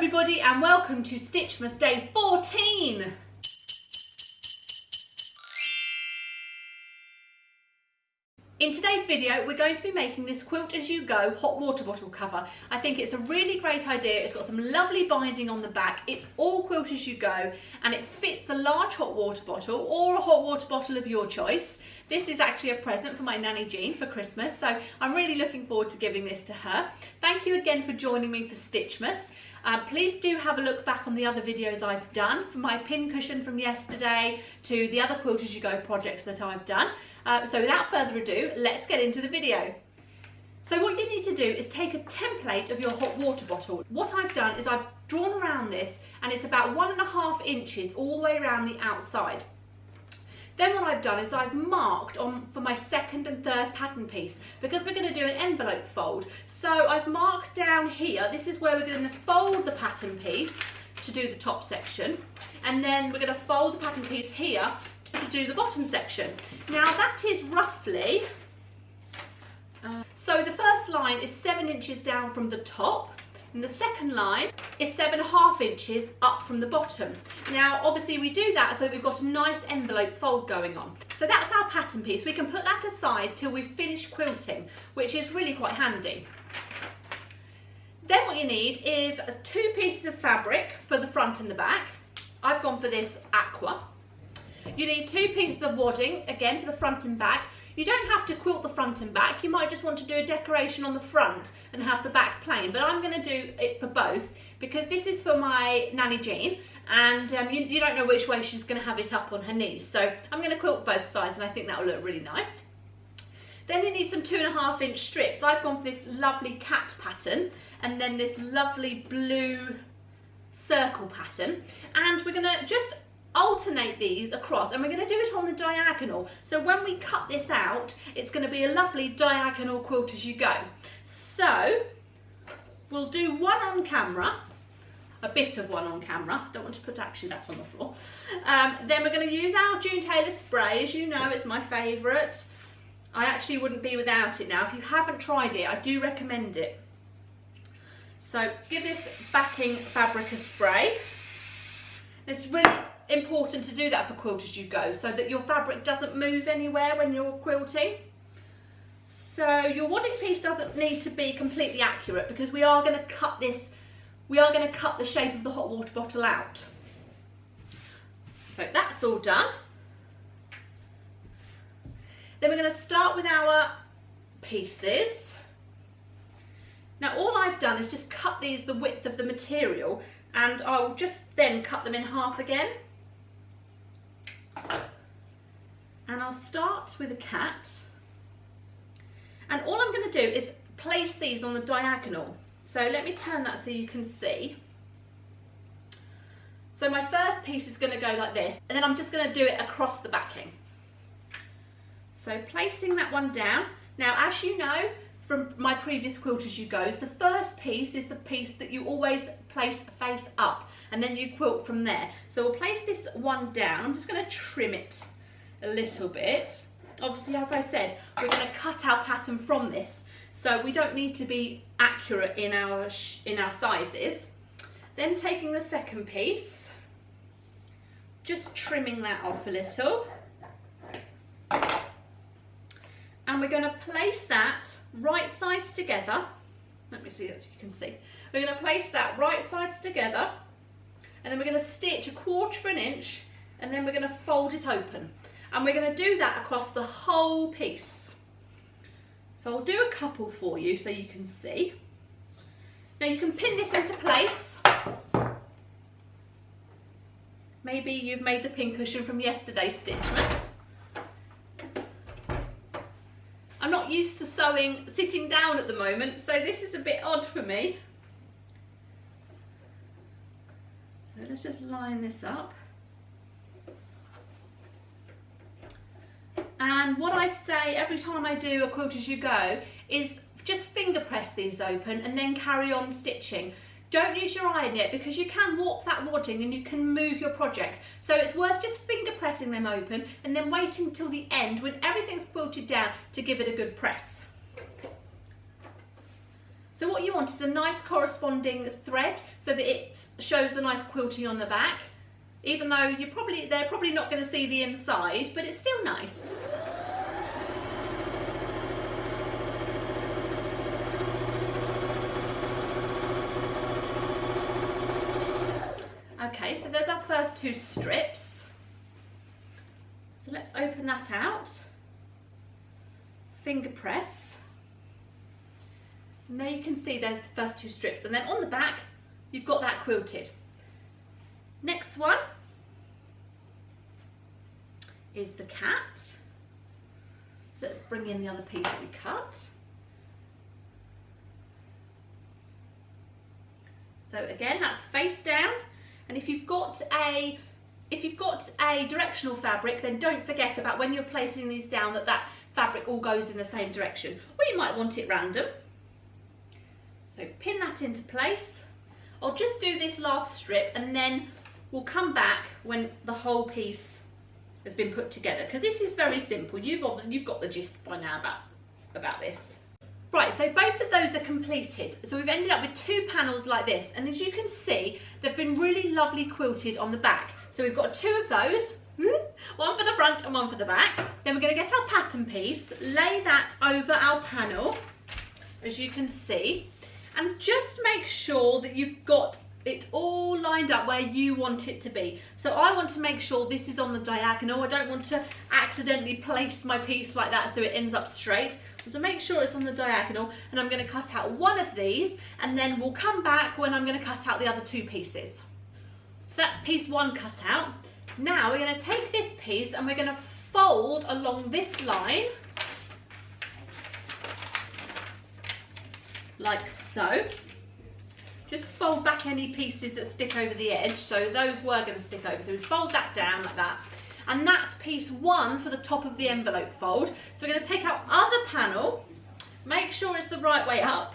everybody and welcome to Stitchmas Day 14. In today's video we're going to be making this Quilt As You Go hot water bottle cover. I think it's a really great idea. It's got some lovely binding on the back. It's all Quilt As You Go and it fits a large hot water bottle or a hot water bottle of your choice. This is actually a present for my Nanny Jean for Christmas, so I'm really looking forward to giving this to her. Thank you again for joining me for Stitchmas. Please do have a look back on the other videos I've done, from my pin cushion from yesterday to the other Quilt As You Go projects that I've done. So without further ado, let's get into the video. So what you need to do is take a template of your hot water bottle. What I've done is I've drawn around this and it's about 1.5 inches all the way around the outside. Then what I've done is I've marked on for my second and third pattern piece because we're going to do an envelope fold. So I've marked down here, this is where we're going to fold the pattern piece to do the top section, and then we're going to fold the pattern piece here to do the bottom section. Now that is roughly, so the first line is 7 inches down from the top, and the second line is 7.5 inches up from the bottom. Now obviously we do that so that we've got a nice envelope fold going on. So that's our pattern piece. We can put that aside till we've finished quilting, which is really quite handy. Then what you need is 2 pieces of fabric for the front and the back. I've gone for this aqua. You need 2 pieces of wadding, again for the front and back. You don't have to quilt the front and back, you might just want to do a decoration on the front and have the back plain, but I'm going to do it for both because this is for my Nanny Jean and you don't know which way she's going to have it up on her knees, so I'm going to quilt both sides and I think that will look really nice. Then you need some 2.5 inch strips. I've gone for this lovely cat pattern and then this lovely blue circle pattern, and we're going to just alternate these across and we're going to do it on the diagonal, so when we cut this out it's going to be a lovely diagonal quilt as you go. So we'll do one on camera, a bit of one on camera, don't want to put actually that on the floor. Then we're going to use our June Taylor spray. As you know, it's my favourite. I actually wouldn't be without it now. If you haven't tried it, I do recommend it. So give this backing fabric a spray. It's really important to do that for Quilt As You Go so that your fabric doesn't move anywhere when you're quilting. So your wadding piece doesn't need to be completely accurate because we are going to cut this, we are going to cut the shape of the hot water bottle out. So that's all done. Then we're going to start with our pieces. Now all I've done is just cut these the width of the material, and I'll just then cut them in half again. And I'll start with a cat, and all I'm going to do is place these on the diagonal. So let me turn that so you can see. So my first piece is going to go like this, and then I'm just going to do it across the backing. So placing that one down. Now as you know from my previous Quilt As You Goes, the first piece is the piece that you always place face up and then you quilt from there. So we'll place this one down. I'm just going to trim it a little bit. Obviously, as I said, we're going to cut our pattern from this, so we don't need to be accurate in our sizes. Then taking the second piece, just trimming that off a little. And we're going to place that right sides together. Let me see that so you can see. We're going to place that right sides together, and then we're going to stitch 1/4 inch, and then we're going to fold it open. And we're going to do that across the whole piece. So I'll do a couple for you so you can see. Now you can pin this into place. Maybe you've made the pin cushion from yesterday's Stitchmas. I'm not used to sewing sitting down at the moment, so this is a bit odd for me. So let's just line this up. And what I say every time I do a Quilt As You Go is just finger press these open and then carry on stitching. Don't use your iron yet because you can warp that wadding and you can move your project. So it's worth just finger pressing them open and then waiting till the end when everything's quilted down to give it a good press. So what you want is a nice corresponding thread so that it shows the nice quilting on the back, even though they're probably not going to see the inside, but it's still nice. Okay, so there's our first 2 strips. So let's open that out. Finger press. And there you can see there's the first 2 strips. And then on the back, you've got that quilted. Next one is the cat. So let's bring in the other piece that we cut. So again, that's face down. And if you've got a directional fabric, then don't forget about when you're placing these down that fabric all goes in the same direction. Or you might want it random. So pin that into place. I'll just do this last strip and then we'll come back when the whole piece has been put together, because this is very simple. You've got the gist by now about this. Right, so both of those are completed. So we've ended up with 2 panels like this, and as you can see, they've been really lovely quilted on the back. So we've got 2 of those, one for the front and one for the back. Then we're going to get our pattern piece, lay that over our panel, as you can see, and just make sure that you've got it all lined up where you want it to be. So I want to make sure this is on the diagonal. I don't want to accidentally place my piece like that so it ends up straight. To make sure it's on the diagonal, and I'm going to cut out one of these, and then we'll come back when I'm going to cut out the other 2 pieces. So that's piece 1 cut out. Now we're going to take this piece and we're going to fold along this line, like so. Just fold back any pieces that stick over the edge, so those were going to stick over, so we fold that down like that. And that's piece 1 for the top of the envelope fold. So we're going to take our other panel, make sure it's the right way up,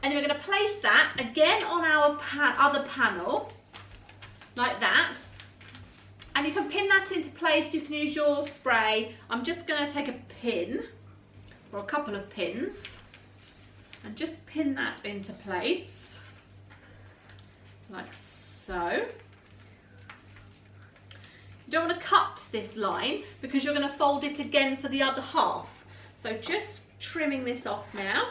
and then we're going to place that again on our other panel, like that. And you can pin that into place, you can use your spray. I'm just going to take a pin, or a couple of pins, and just pin that into place, like so. You don't want to cut this line because you're going to fold it again for the other half. So just trimming this off now.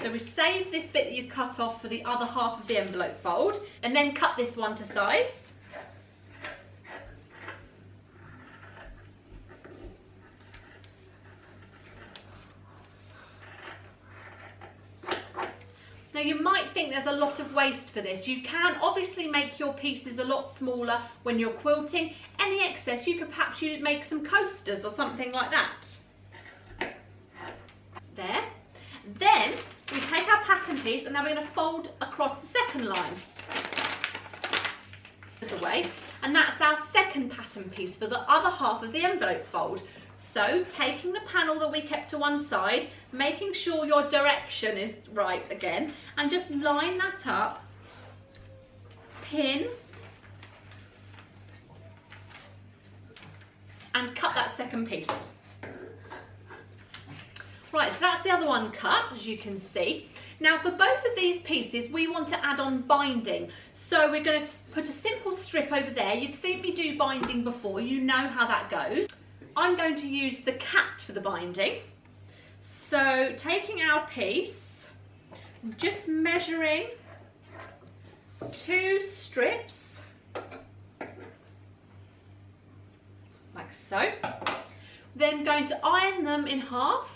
So we save this bit that you cut off for the other half of the envelope fold, and then cut this one to size. Now you might think there's a lot of waste for this. You can obviously make your pieces a lot smaller when you're quilting. Any excess, you could perhaps make some coasters or something like that. There. Then we take our pattern piece and now we're going to fold across the second line. Away. And that's our second pattern piece for the other half of the envelope fold. So taking the panel that we kept to one side, making sure your direction is right again, and just line that up, pin, and cut that second piece. Right, so that's the other one cut, as you can see. Now for both of these pieces, we want to add on binding. So we're going to put a simple strip over there. You've seen me do binding before, you know how that goes. I'm going to use the cat for the binding. So taking our piece, just measuring 2 strips, like so. Then going to iron them in half,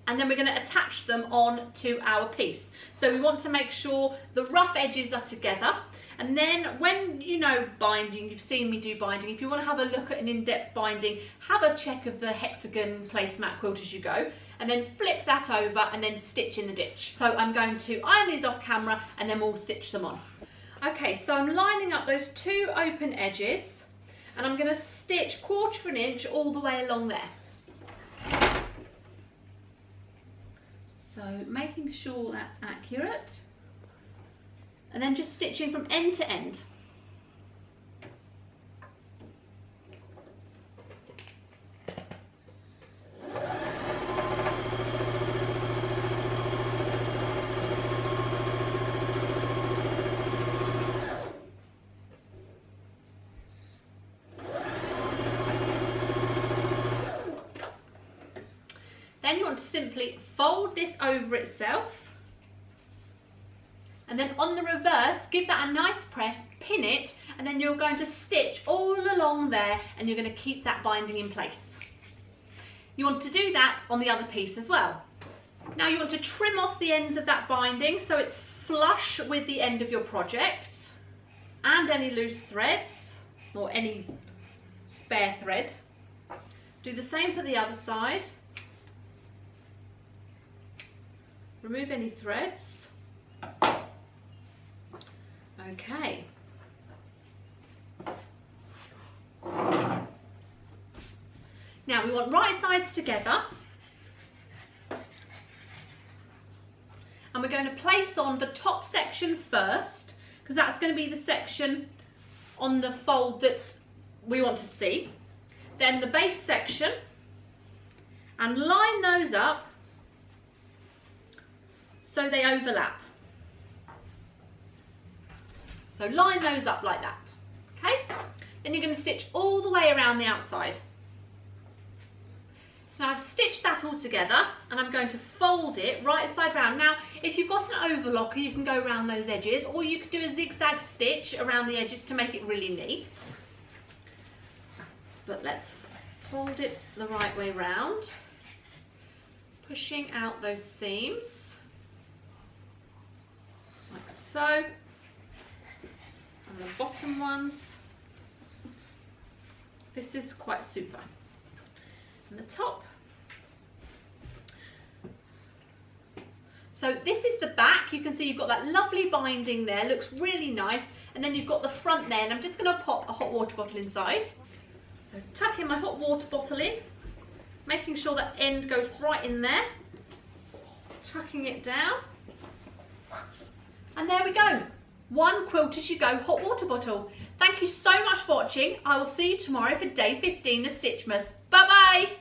and then we're going to attach them on to our piece. So we want to make sure the rough edges are together. And then when you know binding, you've seen me do binding, if you want to have a look at an in-depth binding, have a check of the hexagon placemat quilt as you go, and then flip that over and then stitch in the ditch. So I'm going to iron these off camera and then we'll stitch them on. Okay, so I'm lining up those 2 open edges and I'm going to stitch 1/4 of an inch all the way along there. So making sure that's accurate. And then just stitching from end to end. to simply fold this over itself, and then on the reverse, give that a nice press, pin it, and then you're going to stitch all along there, and you're going to keep that binding in place. You want to do that on the other piece as well. Now you want to trim off the ends of that binding so it's flush with the end of your project, and any loose threads or any spare thread. Do the same for the other side. Remove any threads. Okay. Now we want right sides together, and we're going to place on the top section first, because that's going to be the section on the fold that we want to see. Then the base section, and line those up so they overlap. So line those up like that, okay? Then you're going to stitch all the way around the outside. So I've stitched that all together, and I'm going to fold it right side round. Now, if you've got an overlocker, you can go around those edges, or you could do a zigzag stitch around the edges to make it really neat. But let's fold it the right way round, pushing out those seams, like so, and the bottom ones. This is quite super. And the top. So this is the back. You can see you've got that lovely binding there, looks really nice. And then you've got the front there, and I'm just going to pop a hot water bottle inside. So tuck in my hot water bottle in, making sure that end goes right in there, tucking it down, and there we go. One quilt as you go hot water bottle. Thank you so much for watching. I will see you tomorrow for day 15 of Stitchmas. Bye bye.